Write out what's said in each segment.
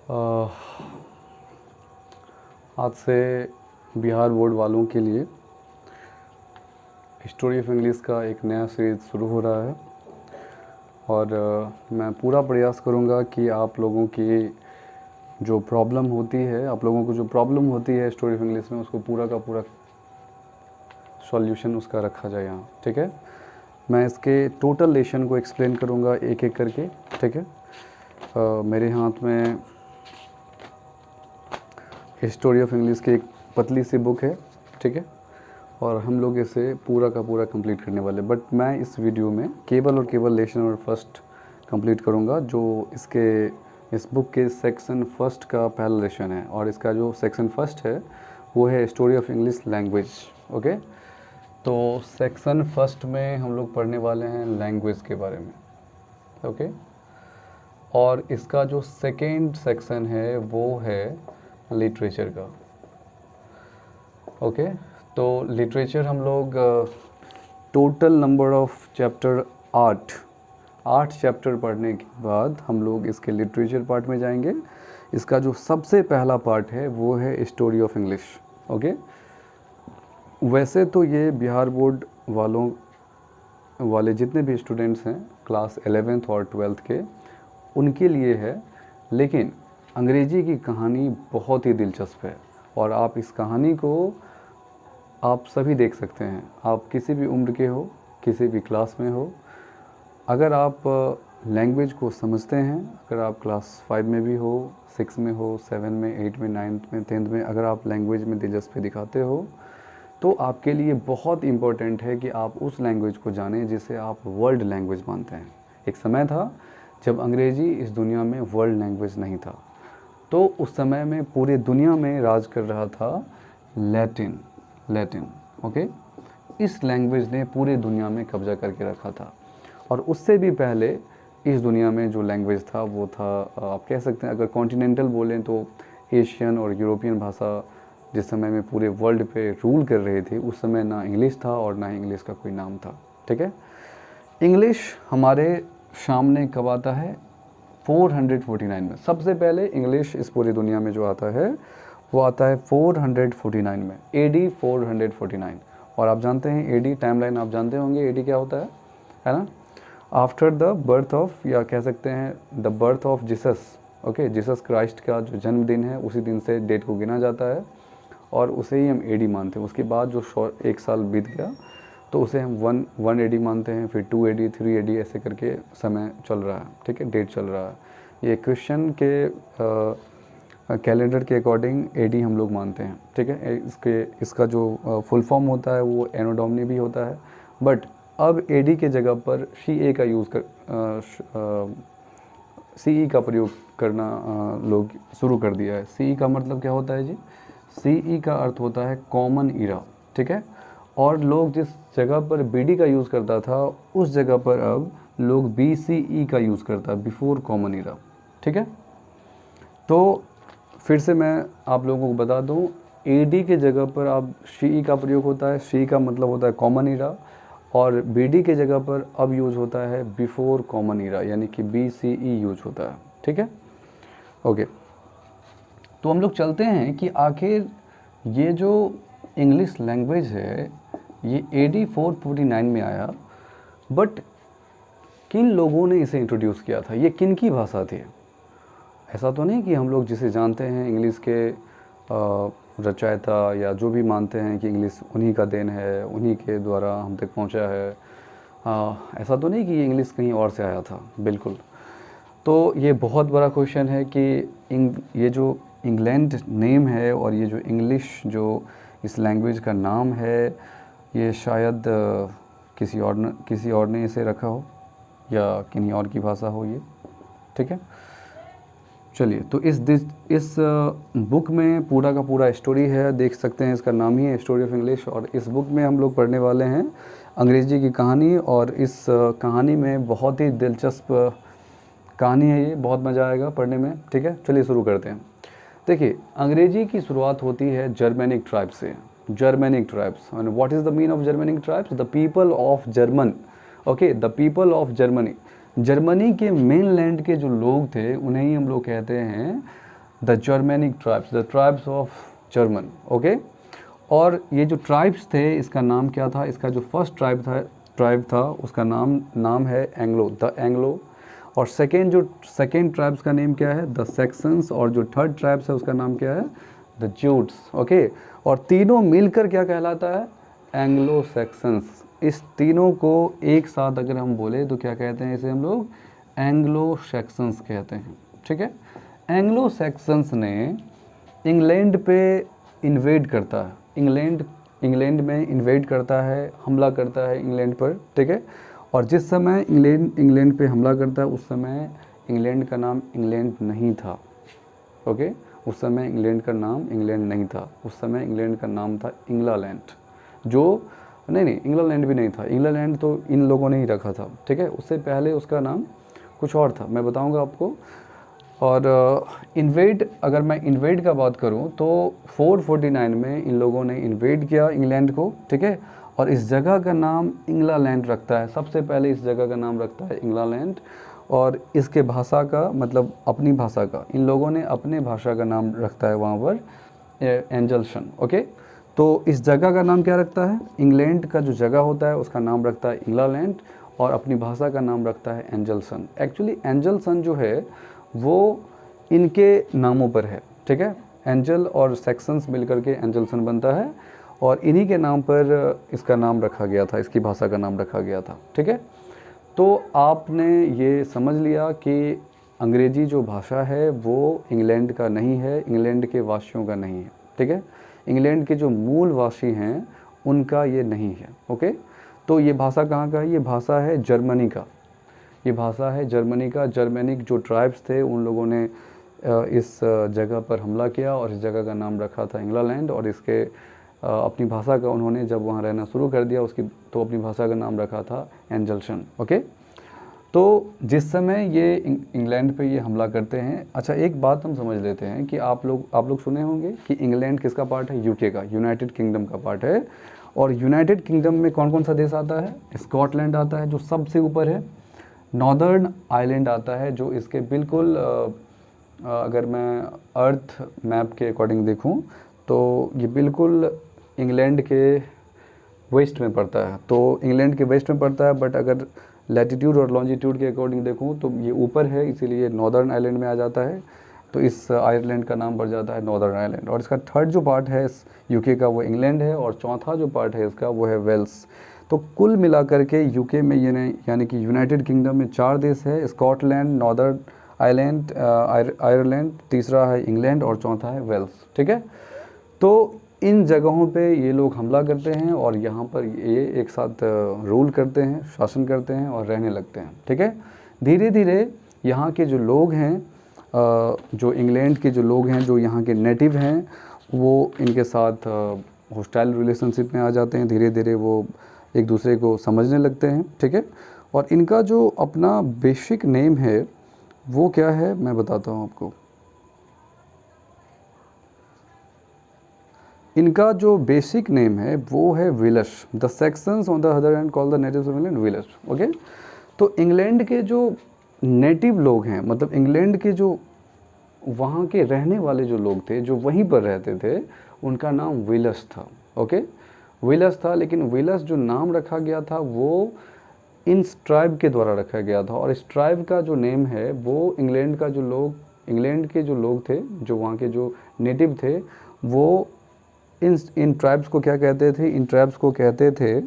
अ, आज से बिहार बोर्ड वालों के लिए हिस्टोरी ऑफ इंग्लिश का एक नया सीरीज़ शुरू हो रहा है और मैं पूरा प्रयास करूंगा कि आप लोगों की जो प्रॉब्लम होती है, आप लोगों को जो प्रॉब्लम होती है हिस्टोरी ऑफ इंग्लिश में, उसको पूरा का पूरा सॉल्यूशन उसका रखा जाए यहाँ। ठीक है, मैं इसके टोटल लेसन को एक्सप्लेन करूँगा एक एक करके। ठीक है, मेरे हाथ में हिस्टोरी ऑफ इंग्लिश की एक पतली सी बुक है। ठीक है, और हम लोग इसे पूरा का पूरा कंप्लीट करने वाले, बट मैं इस वीडियो में केवल और केवल लेसन और फर्स्ट कंप्लीट करूँगा, जो इस बुक के सेक्शन फर्स्ट का पहला लेसन है। और इसका जो सेक्शन फर्स्ट है वो है history of English language. Okay, तो सेक्शन फर्स्ट में हम लोग पढ़ने वाले हैं लैंग्वेज के बारे में। ओके, और इसका जो सेकेंड सेक्शन है वो है लिटरेचर का। ओके, तो लिटरेचर हम लोग total number of chapter 8 chapter पढ़ने के बाद हम लोग इसके लिटरेचर पार्ट में जाएंगे। इसका जो सबसे पहला पार्ट है वो है हिस्टोरी ऑफ इंग्लिश। ओके, वैसे तो ये बिहार बोर्ड वाले जितने भी स्टूडेंट्स हैं क्लास 11th और 12th के, उनके लिए है, लेकिन अंग्रेजी की कहानी बहुत ही दिलचस्प है और आप इस कहानी को आप सभी देख सकते हैं। आप किसी भी उम्र के हो, किसी भी क्लास में हो, अगर आप लैंग्वेज को समझते हैं, अगर आप क्लास 5 में भी हो, 6 में हो, 7 में, 8 में, 9th में, 10th में, अगर आप लैंग्वेज में दिलचस्पी दिखाते हो तो आपके लिए बहुत इम्पोर्टेंट है कि आप उस लैंग्वेज को जानें जिसे आप वर्ल्ड लैंग्वेज मानते हैं। एक समय था जब अंग्रेजी इस दुनिया में वर्ल्ड लैंग्वेज नहीं था, तो उस समय में पूरी दुनिया में राज कर रहा था लैटिन। ओके, इस लैंग्वेज ने पूरी दुनिया में कब्जा करके रखा था। और उससे भी पहले इस दुनिया में जो लैंग्वेज था वो था, आप कह सकते हैं अगर कॉन्टिनेंटल बोलें तो एशियन और यूरोपियन भाषा जिस समय में पूरे वर्ल्ड पे रूल कर रही थी, उस समय ना इंग्लिश था और ना इंग्लिश का कोई नाम था। ठीक है, इंग्लिश हमारे सामने कब आता है? 449 में। सबसे पहले इंग्लिश इस पूरी दुनिया में जो आता है वो आता है 449 में, AD 449। और आप जानते हैं AD टाइमलाइन, आप जानते होंगे AD क्या होता है ना? आफ्टर द बर्थ ऑफ, या कह सकते हैं the birth of Jesus. Okay, Jesus Christ का जो जन्मदिन है उसी दिन से डेट को गिना जाता है और उसे ही हम AD मानते हैं। उसके बाद जो एक साल बीत गया तो उसे हम 1 AD मानते हैं, फिर 2 AD, 3 AD, ऐसे करके समय चल रहा है। ठीक है, डेट चल रहा है। ये क्रिश्चियन के कैलेंडर के अकॉर्डिंग AD हम लोग मानते हैं। ठीक है, इसका जो फुल फॉर्म होता है वो एनो डोमिनी भी होता है, बट अब AD के जगह पर CE का यूज़ CE का प्रयोग करना लोग शुरू कर दिया है। CE का मतलब क्या होता है जी? CE का अर्थ होता है कॉमन इरा। ठीक है, और लोग जिस जगह पर BD का यूज़ करता था उस जगह पर अब लोग BCE का यूज़ करता है, बिफोर कॉमन इरा। ठीक है, तो फिर से मैं आप लोगों को बता दूं, AD के जगह पर अब CE का प्रयोग होता है। CE का मतलब होता है कॉमन इरा, और BD के जगह पर अब यूज़ होता है बिफोर कॉमन इरा, यानी कि BCE यूज होता है। ठीक है, ओके, तो हम लोग चलते हैं कि आखिर ये जो इंग्लिश लैंग्वेज है ये AD 449 में आया, बट किन लोगों ने इसे इंट्रोड्यूस किया था? ये किन की भाषा थी? ऐसा तो नहीं कि हम लोग जिसे जानते हैं इंग्लिश के रचयिता या जो भी मानते हैं कि इंग्लिश उन्हीं का देन है, उन्हीं के द्वारा हम तक पहुंचा है। ऐसा तो नहीं कि ये इंग्लिश कहीं और से आया था, बिल्कुल। तो ये बहुत बड़ा क्वेश्चन है कि ये जो इंग्लैंड नेम है और ये जो इंग्लिश जो इस लैंग्वेज का नाम है, ये शायद किसी और ने इसे रखा हो या किन्हीं और की भाषा हो ये। ठीक है, चलिए, तो इस बुक में पूरा का पूरा स्टोरी है, देख सकते हैं इसका नाम ही है हिस्टोरी ऑफ इंग्लिश। और इस बुक में हम लोग पढ़ने वाले हैं अंग्रेज़ी की कहानी, और इस कहानी में बहुत ही दिलचस्प कहानी है, ये बहुत मज़ा आएगा पढ़ने में। ठीक है, चलिए शुरू करते हैं। देखिए, अंग्रेजी की शुरुआत होती है जर्मेनिक ट्राइब से। Germanic tribes, and what is the mean of Germanic tribes? The people of German. Okay, the people of Germany. Germany के मेन लैंड के जो लोग थे उन्हें ही हम लोग कहते हैं the Germanic tribes, the tribes of German, okay. और ये जो ट्राइब्स थे इसका नाम क्या था, इसका जो फर्स्ट ट्राइब था उसका नाम है एंग्लो, द एंग्लो। और सेकेंड ट्राइब्स का नेम क्या है, द सेक्सन्स। और जो थर्ड ट्राइब्स है उसका नाम क्या है, द ज्यूट्स, ओके। और तीनों मिलकर क्या कहलाता है, एंग्लो सेक्सन्स। इस तीनों को एक साथ अगर हम बोले तो क्या कहते हैं, इसे हम लोग एंग्लो सेक्सन्स कहते हैं, ठीक है। एंग्लो सेक्सन्स ने इंग्लैंड पे इन्वेड करता है, इंग्लैंड में इन्वेड करता है, हमला करता है इंग्लैंड पर, ठीक है। और जिस समय इंग्लैंड पे हमला करता है उस समय इंग्लैंड का नाम इंग्लैंड नहीं था, ओके। उस समय इंग्लैंड का नाम इंग्लैंड नहीं था, उस समय इंग्लैंड का नाम था इंग्लैंड, जो नहीं इंग्लैंड भी नहीं था, इंग्लैंड तो इन लोगों ने ही रखा था, ठीक है। उससे पहले उसका नाम कुछ और था, मैं बताऊंगा आपको। और अगर मैं इन्वेड का बात करूं तो 449 में इन लोगों ने इन्वेड किया इंग्लैंड को, ठीक है। और इस जगह का नाम इंग्लैंड रखता है, सबसे पहले इस जगह का नाम रखता है इंग्लैंड। और इसके भाषा का मतलब अपनी भाषा का, इन लोगों ने अपने भाषा का नाम रखता है वहाँ पर एंजल्सन, ओके। तो इस जगह का नाम क्या रखता है, इंग्लैंड का जो जगह होता है उसका नाम रखता है इंग्लैंड, और अपनी भाषा का नाम रखता है एंजल्सन। एक्चुअली एंजल्सन जो है वो इनके नामों पर है, ठीक है। एंजल और सेक्सन्स मिलकर के एंजल्सन बनता है, और इन्हीं के नाम पर इसका नाम रखा गया था, इसकी भाषा का नाम रखा गया था, ठीक है। तो आपने ये समझ लिया कि अंग्रेज़ी जो भाषा है वो इंग्लैंड का नहीं है, इंग्लैंड के वासियों का नहीं है, ठीक है। इंग्लैंड के जो मूल वासी हैं उनका ये नहीं है, ओके। तो ये भाषा कहाँ का है, ये भाषा है जर्मनी का, ये भाषा है जर्मनी का। जर्मेनिक जो ट्राइब्स थे उन लोगों ने इस जगह पर हमला किया और इस जगह का नाम रखा था इंग्लैंड। और इसके अपनी भाषा का उन्होंने जब वहाँ रहना शुरू कर दिया उसकी, तो अपनी भाषा का नाम रखा था एंजल्सन, ओके। तो जिस समय ये इंग्लैंड पे ये हमला करते हैं, अच्छा एक बात हम समझ लेते हैं कि आप लोग सुने होंगे कि इंग्लैंड किसका पार्ट है, यूके का, यूनाइटेड किंगडम का पार्ट है। और यूनाइटेड किंगडम में कौन कौन सा देश आता है, स्कॉटलैंड आता है जो सबसे ऊपर है, नॉर्दर्न आइलैंड आता है जो इसके बिल्कुल अगर मैं अर्थ मैप के अकॉर्डिंग देखूं तो ये बिल्कुल इंग्लैंड के वेस्ट में पड़ता है, तो इंग्लैंड के वेस्ट में पड़ता है। बट अगर लैटिट्यूड और लॉन्जिट्यूड के अकॉर्डिंग देखूं तो ये ऊपर है, इसीलिए नॉर्दर्न आइलैंड में आ जाता है। तो इस आयरलैंड का नाम बढ़ जाता है नॉर्दर्न आइलैंड। और इसका थर्ड जो पार्ट है इस यूके का वो इंग्लैंड है, और चौथा जो पार्ट है इसका वो है वेल्स। तो कुल मिलाकर के यूके में ये यानी कि यूनाइटेड किंगडम में 4 देश है, स्कॉटलैंड, नॉर्दर्न आइलैंड, आयरलैंड, तीसरा है इंग्लैंड और चौथा है वेल्स, ठीक है। तो इन जगहों पे ये लोग हमला करते हैं और यहाँ पर ये एक साथ रूल करते हैं, शासन करते हैं और रहने लगते हैं, ठीक है। धीरे धीरे यहाँ के जो लोग हैं, जो इंग्लैंड के जो लोग हैं, जो यहाँ के नेटिव हैं, वो इनके साथ हॉस्टाइल रिलेशनशिप में आ जाते हैं। धीरे धीरे वो एक दूसरे को समझने लगते हैं, ठीक है। और इनका जो अपना बेसिक नेम है वो क्या है मैं बताता हूँ आपको। इनका जो बेसिक नेम है वो है Welsh. The Saxons on the other hand call the natives of England Welsh, okay. तो इंग्लैंड के जो नेटिव लोग हैं, मतलब इंग्लैंड के जो वहाँ के रहने वाले जो लोग थे, जो वहीं पर रहते थे, उनका नाम विलश था, ओके। विलश था, लेकिन विलश जो नाम रखा गया था वो इन ट्राइब के द्वारा रखा गया था। और इस ट्राइब का जो नेम है वो इंग्लैंड के जो लोग थे, जो वहाँ के जो नेटिव थे, वो इन ट्राइब्स को क्या कहते थे, इन ट्राइब्स को कहते थे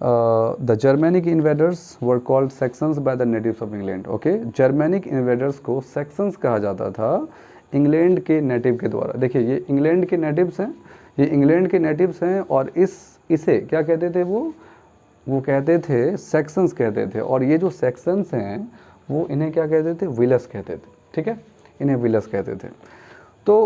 the Germanic invaders were called sections by the natives of England, okay. Germanic invaders को सेक्शंस कहा जाता था इंग्लैंड के नेटिव के द्वारा। देखिए ये इंग्लैंड के नेटिव्स हैं, ये इंग्लैंड के नेटिव्स हैं, और इसे क्या कहते थे, वो कहते थे सेक्शंस कहते थे। और ये जो सेक्शंस हैं वो इन्हें क्या कहते थे, विलस कहते थे, ठीक है, इन्हें विलस कहते थे। तो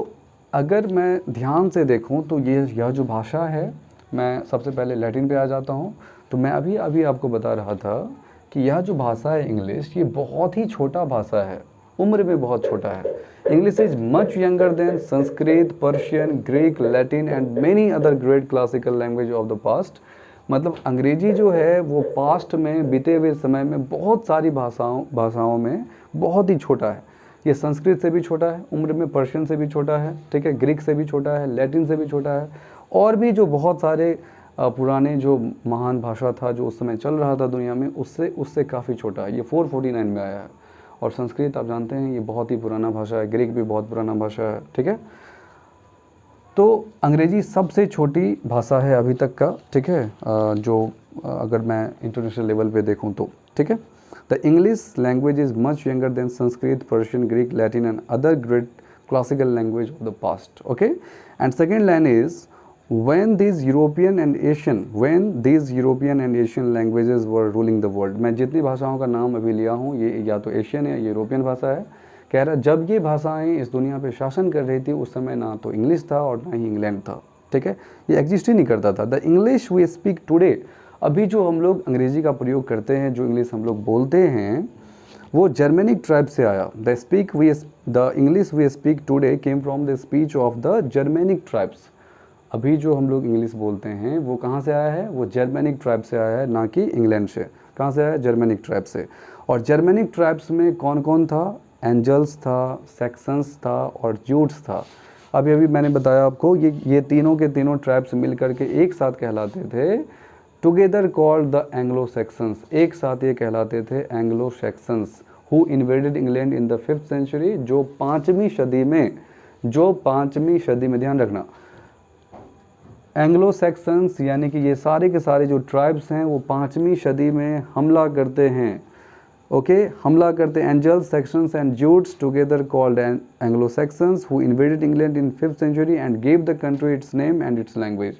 अगर मैं ध्यान से देखूं तो यह जो भाषा है, मैं सबसे पहले लैटिन पे आ जाता हूं। तो मैं अभी आपको बता रहा था कि यह जो भाषा है इंग्लिश, ये बहुत ही छोटा भाषा है, उम्र में बहुत छोटा है। English is much younger than Sanskrit, Persian, Greek, Latin and many other great classical language of the past. मतलब अंग्रेजी जो है वो पास्ट में बीते हुए समय में बहुत सारी भाषाओं में बहुत ही छोटा है। ये संस्कृत से भी छोटा है उम्र में, पर्शियन से भी छोटा है, ठीक है, ग्रीक से भी छोटा है, लैटिन से भी छोटा है, और भी जो बहुत सारे पुराने जो महान भाषा था जो उस समय चल रहा था दुनिया में, उससे उससे काफ़ी छोटा है। ये 449 में आया है। और संस्कृत आप जानते हैं ये बहुत ही पुराना भाषा है, ग्रीक भी बहुत पुराना भाषा है, ठीक है। तो अंग्रेजी सबसे छोटी भाषा है अभी तक का, ठीक है, जो अगर मैं इंटरनेशनल लेवल पे देखूं तो, ठीक है। The English language is much younger than Sanskrit, Persian, Greek, Latin and other great classical language of the past. Okay, and second line is when these European and Asian languages were ruling the world. मैं जितनी भाषाओं का नाम अभी लिया हूँ ये या तो एशियन है, यूरोपियन भाषा है। कह रहा जब ये भाषाएं इस दुनिया पे शासन कर रही थी उस समय ना तो इंग्लिश था और ना ही इंग्लैंड था, ठीक है, ये एग्जिस्ट ही नहीं करता था। The English we speak today, अभी जो हम लोग अंग्रेजी का प्रयोग करते हैं, जो इंग्लिश हम लोग बोलते हैं, वो जर्मेनिक ट्राइब से आया। The English we speak today came from the speech of the Germanic tribes. अभी जो हम लोग इंग्लिश बोलते हैं वो कहाँ से आया है? वो जर्मेनिक ट्राइब से आया है, ना कि इंग्लैंड से। कहाँ से आया? जर्मेनिक ट्राइब से। और जर्मेनिक ट्राइब्स में कौन कौन था? एंजल्स था, सैक्सन्स था और ज्यूट्स था। अभी अभी मैंने बताया आपको ये तीनों के तीनों ट्राइब्स मिल करके एक साथ कहलाते थे together called the Anglo Saxons, एक साथ ये कहलाते थे Anglo Saxons, who invaded England in the 5th century, जो 5वीं सदी में ध्यान रखना, एंग्लो सेक्शंस यानी कि ये सारे के सारे जो ट्राइब्स हैं वो 5वीं सदी में हमला करते हैं। ओके, हमला करते Angles, Saxons and Jutes together called Anglo Saxons, who invaded England in 5th century and gave the country its name and its language.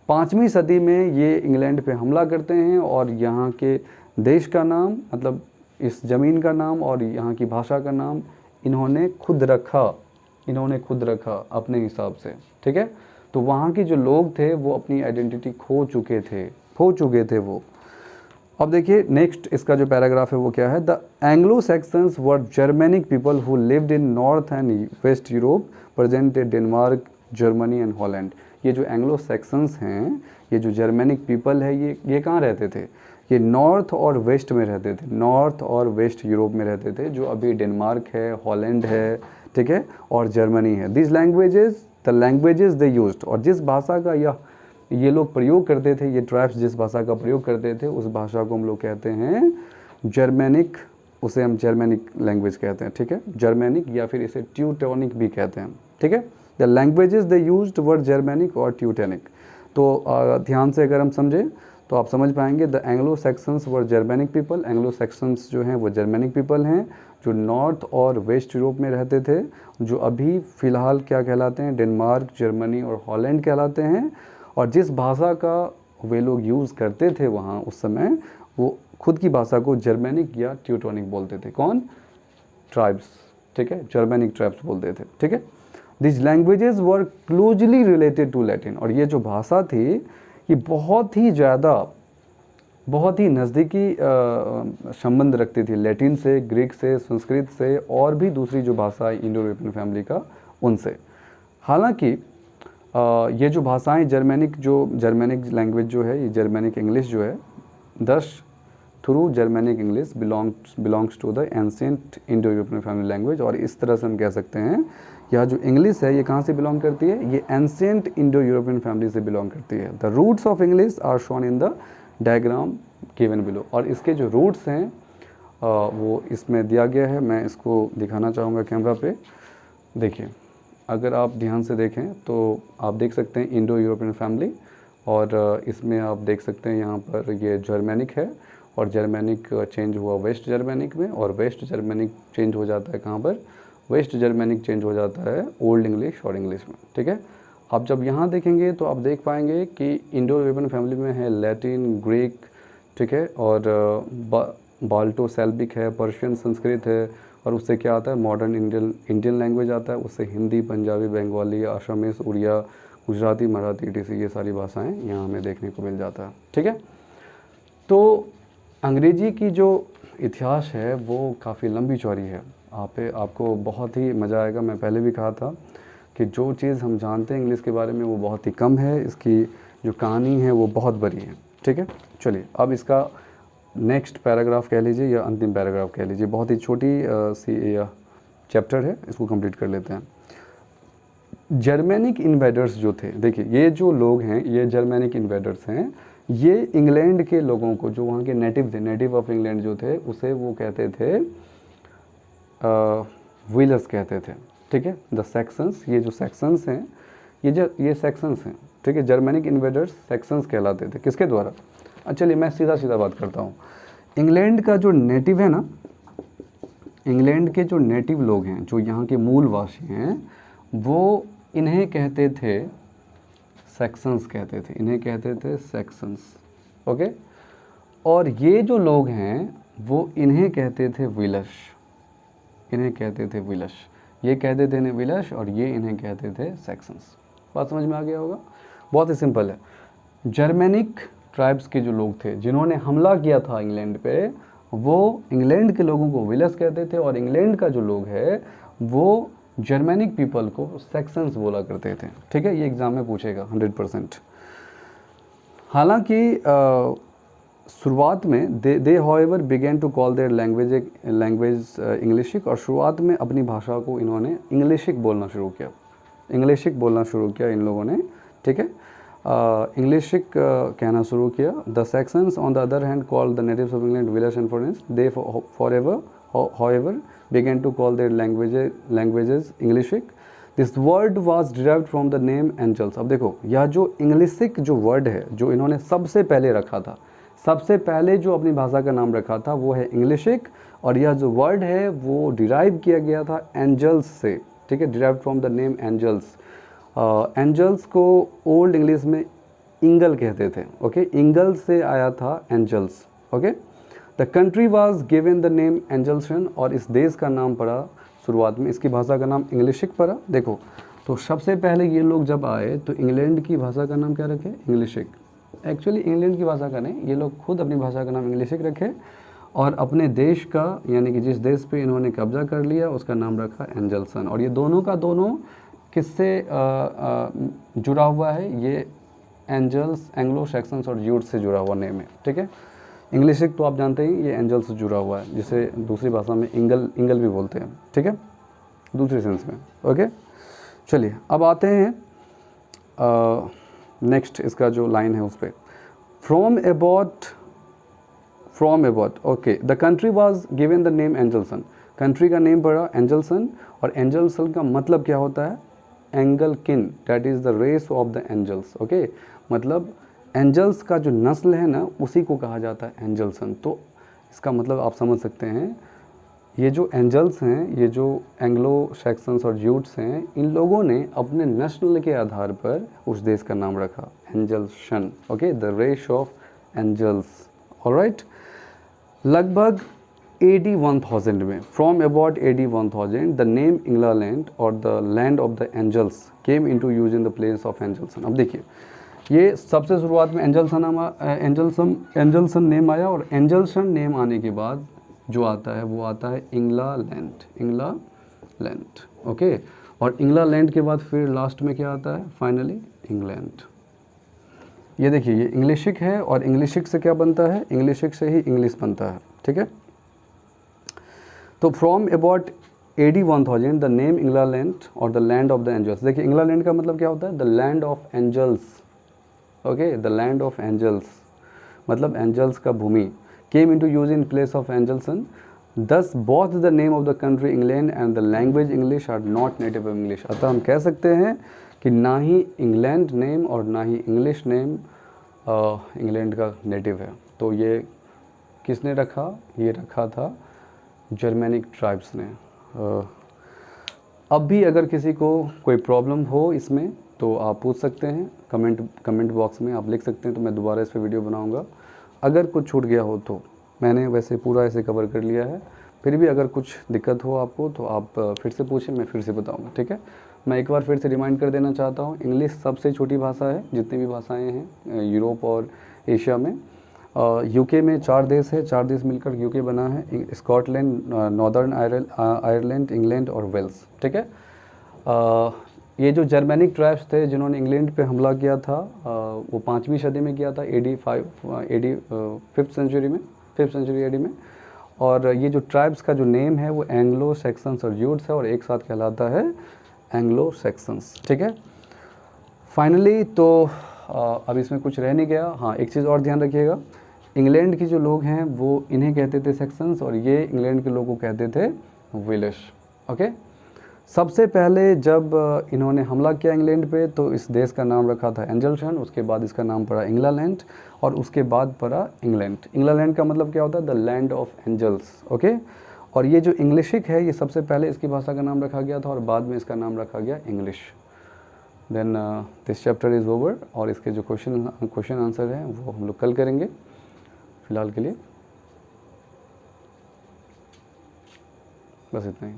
5वीं सदी में ये इंग्लैंड पे हमला करते हैं और यहाँ के देश का नाम, मतलब इस ज़मीन का नाम और यहाँ की भाषा का नाम इन्होंने खुद रखा अपने हिसाब से, ठीक है। तो वहाँ के जो लोग थे वो अपनी आइडेंटिटी खो चुके थे वो। अब देखिए नेक्स्ट इसका जो पैराग्राफ है वो क्या है? The Anglo Saxons were Germanic people who lived in north and west Europe, present Denmark, Germany and Holland. ये जो एंग्लो सेक्शंस हैं, ये जो जर्मेनिक पीपल है, ये कहाँ रहते थे? ये नॉर्थ और वेस्ट में रहते थे, नॉर्थ और वेस्ट यूरोप में रहते थे, जो अभी डेनमार्क है, हॉलैंड है, ठीक है, और जर्मनी है। This languages, the languages they used, और जिस भाषा का ये लोग प्रयोग करते थे, ये ट्राइब्स जिस भाषा का प्रयोग करते थे, उस भाषा को हम लोग कहते हैं जर्मेनिक, उसे हम जर्मेनिक लैंग्वेज कहते हैं, ठीक है, जर्मेनिक, या फिर इसे ट्यूटोनिक भी कहते हैं, ठीक है। The languages they used were Germanic और ट्यूटोनिक। तो ध्यान से अगर हम समझें तो आप समझ पाएंगे the Anglo Saxons were Germanic people, Anglo sections जो हैं वो जर्मेनिक पीपल हैं, जो नॉर्थ और वेस्ट यूरोप में रहते थे, जो अभी फ़िलहाल क्या कहलाते हैं? डेनमार्क, जर्मनी और हॉलैंड कहलाते हैं। और जिस भाषा का वे लोग यूज़ करते थे वहाँ उस समय, वो खुद की भाषा को जर्मेनिक या ट्यूटोनिक बोलते थे। कौन? ट्राइब्स, ठीक है, जर्मेनिक ट्राइब्स बोलते थे, ठीक है। This languages were closely related to Latin, और ये जो भाषा थी ये बहुत ही नज़दीकी संबंध रखती थी लैटिन से, ग्रीक से, संस्कृत से और भी दूसरी जो भाषा इंडो यूरोपियन फैमिली का, उनसे। हालांकि ये जो भाषाएं जर्मेनिक लैंग्वेज जो है, ये जर्मेनिक इंग्लिश जो है, thus through Germanic English belongs to the ancient Indo European family language. और इस तरह से हम कह सकते हैं यह जो इंग्लिश है ये कहाँ से बिलोंग करती है? ये एंशिएंट इंडो यूरोपियन फैमिली से बिलोंग करती है। The roots of English are shown in the diagram given below, और इसके जो रूट्स हैं वो इसमें दिया गया है। मैं इसको दिखाना चाहूँगा कैमरा पे। देखिए, अगर आप ध्यान से देखें तो आप देख सकते हैं इंडो यूरोपियन फैमिली, और इसमें आप देख सकते हैं यहाँ पर ये जर्मेनिक है, और जर्मेनिक चेंज हुआ वेस्ट जर्मेनिक में, और वेस्ट जर्मेनिक चेंज हो जाता है कहाँ पर? वेस्ट जर्मेनिक चेंज हो जाता है ओल्ड इंग्लिश और इंग्लिश में, ठीक है। आप जब यहाँ देखेंगे तो आप देख पाएंगे कि इंडो यूरोपियन फैमिली में है लैटिन, ग्रीक, ठीक है, और बाल्टो सेल्बिक है, पर्शियन, संस्कृत है, और उससे क्या आता है? मॉडर्न इंडियन लैंग्वेज आता है, उससे हिंदी, पंजाबी, बंगाली, असमीज, उड़िया, गुजराती, मराठी, टीसी, ये सारी भाषाएं यहाँ हमें देखने को मिल जाता है, ठीक है। तो अंग्रेजी की जो इतिहास है वो काफ़ी लंबी चौड़ी है। आपको बहुत ही मज़ा आएगा। मैं पहले भी कहा था कि जो चीज़ हम जानते हैं इंग्लिश के बारे में वो बहुत ही कम है, इसकी जो कहानी है वो बहुत बड़ी है, ठीक है। चलिए अब इसका नेक्स्ट पैराग्राफ कह लीजिए या अंतिम पैराग्राफ कह लीजिए, बहुत ही छोटी सी चैप्टर है, इसको कंप्लीट कर लेते हैं। जर्मेनिक इन्वेडर्स जो थे, देखिए ये जो लोग हैं ये जर्मेनिक इन्वेडर्स हैं, ये इंग्लैंड के लोगों को, जो वहाँ के नेटिव थे, नेटिव ऑफ इंग्लैंड जो थे, उसे वो कहते थे व्हीलर्स कहते थे, ठीक है। द सेक्शंस, ये जो सेक्शंस हैं, ये सेक्शंस हैं, ठीक है। जर्मेनिक इन्वेडर्स सेक्शंस कहलाते थे, किसके द्वारा? चलिए मैं सीधा सीधा बात करता हूँ। इंग्लैंड का जो नेटिव है ना, इंग्लैंड के जो नेटिव लोग हैं, जो यहाँ के मूलवासी हैं, वो इन्हें कहते थे सेक्शंस कहते थे, इन्हें कहते थे सेक्शंस, ओके। और ये जो लोग हैं वो इन्हें कहते थे व्हीलर्स, इन्हें कहते थे व्हीलर्स, ये कहते थे इन्हें व्हीलर्स और ये इन्हें कहते थे सेक्शंस। बात समझ में आ गया होगा? बहुत ही सिंपल है। जर्मेनिक ट्राइब्स के जो लोग थे जिन्होंने हमला किया था इंग्लैंड पे, वो इंग्लैंड के लोगों को व्हीलर्स कहते थे, और इंग्लैंड का जो लोग है वो जर्मेनिक पीपल को सेक्शंस बोला करते थे, ठीक है। ये एग्ज़ाम में पूछेगा 100%। हालांकि शुरुआत में they however began to call their language Englisc, और शुरुआत में अपनी भाषा को इन्होंने इंग्लिशिक बोलना शुरू किया, इंग्लिशिक बोलना शुरू किया इन लोगों ने, ठीक है। इंग्लिशिक कहना शुरू किया। The sections on the other hand called the natives of England wheelers and foreigners, they forever however began to call their languages Englishic. This word was derived from the name Angels. अब देखो यह जो इंग्लिशिक जो word है जो इन्होंने सबसे पहले रखा था, सबसे पहले जो अपनी भाषा का नाम रखा था वो है इंग्लिशिक, और यह जो वर्ड है वो डिराइव किया गया था एंजल्स से, ठीक है, derive from the name Angles. Angles को ओल्ड इंग्लिश में इंगल कहते थे, ओके, इंगल से आया था Angles, okay. The country was given the name Angelcynn, और इस देश का नाम पड़ा शुरुआत में, इसकी भाषा का नाम इंग्लिशिक पड़ा। देखो तो सबसे पहले ये लोग जब आए तो इंग्लैंड की भाषा का नाम क्या रखे? इंग्लिशिक। एक्चुअली इंग्लैंड की भाषा का नहीं, ये लोग खुद अपनी भाषा का नाम इंग्लिशिक रखे, और अपने देश का, यानी कि जिस देश पे इन्होंने कब्जा कर लिया उसका नाम रखा एंजल्सन। और ये दोनों का दोनों किससे जुड़ा हुआ है? ये एंजल्स, एंग्लो सेक्शंस और ज्यूट से जुड़ा हुआ नेम है, ठीक है। इंग्लिशिक तो आप जानते ही, ये एंजल से जुड़ा हुआ है, जिसे दूसरी भाषा में इंगल भी बोलते हैं, ठीक है, दूसरे सेंस में, ओके। चलिए अब आते हैं नेक्स्ट, इसका जो लाइन है उस पर, from about, okay. The country was given the name Angelcynn, country का नेम पड़ा एंजल्सन, और एंजल्सन का मतलब क्या होता है? Angle kin, that is the race of the angels, okay. मतलब एंजल्स का जो नस्ल है ना उसी को कहा जाता है एंजल्सन। तो इसका मतलब आप समझ सकते हैं, ये जो एंजल्स हैं, ये जो एंग्लो सेक्शंस और ज्यूट्स हैं, इन लोगों ने अपने नस्ल के आधार पर उस देश का नाम रखा Angelcynn, okay, the race of Angles, alright. लगभग AD 1000 में, from about AD 1000 the name England और the land of the Angles came into use in the place of Angelcynn. अब देखिए ये सबसे शुरुआत में एंजल्सन नेम आया, और एंजल्सन नेम आने के बाद जो आता है वो आता है इंग्लैंड, ओके। और इंग्लैंड के बाद फिर लास्ट में क्या आता है? Finally England. ये देखिए ये इंग्लिशिक है, और इंग्लिशिक से क्या बनता है? इंग्लिशिक से ही इंग्लिश बनता है, ठीक है। तो from about AD 1000 the name England और the land of the Angles. देखिए इंग्लैंड का मतलब क्या होता है? The land of angels, okay, the land of Angles मतलब एंजल्स का भूमि। Came into use in place of Angelcynn, thus both the name of the country England and the language English are not native of English. अतः हम कह सकते हैं कि ना ही इंग्लैंड नेम और ना ही इंग्लिश नेम इंग्लैंड का नेटिव है। तो ये किसने रखा? ये रखा था जर्मेनिक ट्राइब्स ने। अब भी अगर किसी को कोई प्रॉब्लम हो इसमें तो आप पूछ सकते हैं, कमेंट बॉक्स में आप लिख सकते हैं, तो मैं दोबारा इस पर वीडियो बनाऊंगा। अगर कुछ छूट गया हो तो, मैंने वैसे पूरा ऐसे कवर कर लिया है, फिर भी अगर कुछ दिक्कत हो आपको तो आप फिर से पूछें, मैं फिर से बताऊंगा, ठीक है। मैं एक बार फिर से रिमाइंड कर देना चाहता हूँ, इंग्लिश सबसे छोटी भाषा है जितनी भी भाषाएँ हैं यूरोप और एशिया में। यूके में 4 देश है, 4 देश मिलकर यूके बना है, स्कॉटलैंड, नॉर्दर्न आयरलैंड, इंग्लैंड और वेल्स, ठीक है। ये जो जर्मेनिक ट्राइब्स थे जिन्होंने इंग्लैंड पे हमला किया था वो 5वीं सदी में किया था, AD 5th सेंचुरी में, 5th सेंचुरी AD में। और ये जो ट्राइब्स का जो नेम है वो एंग्लो सेक्सन्स और यूट्स है और एक साथ कहलाता है एंग्लो सेक्सन्स। ठीक है, फाइनली तो अब इसमें कुछ रह नहीं गया। हाँ, एक चीज़ और ध्यान रखिएगा, इंग्लैंड के जो लोग हैं वो इन्हें कहते थे सेक्सन्स और ये इंग्लैंड के लोगों को कहते थे विलिश। ओके, सबसे पहले जब इन्होंने हमला किया इंग्लैंड पे तो इस देश का नाम रखा था एंजल्सन, उसके बाद इसका नाम पड़ा इंग्लैंड और उसके बाद पड़ा इंग्लैंड। इंग्लैंड का मतलब क्या होता है? The land of angels. Okay, और ये जो इंग्लिशिक है ये सबसे पहले इसकी भाषा का नाम रखा गया था और बाद में इसका नाम रखा गया English. Then this chapter is over और इसके जो क्वेश्चन आंसर हैं वो हम लोग कल करेंगे। फ़िलहाल के लिए बस इतना ही।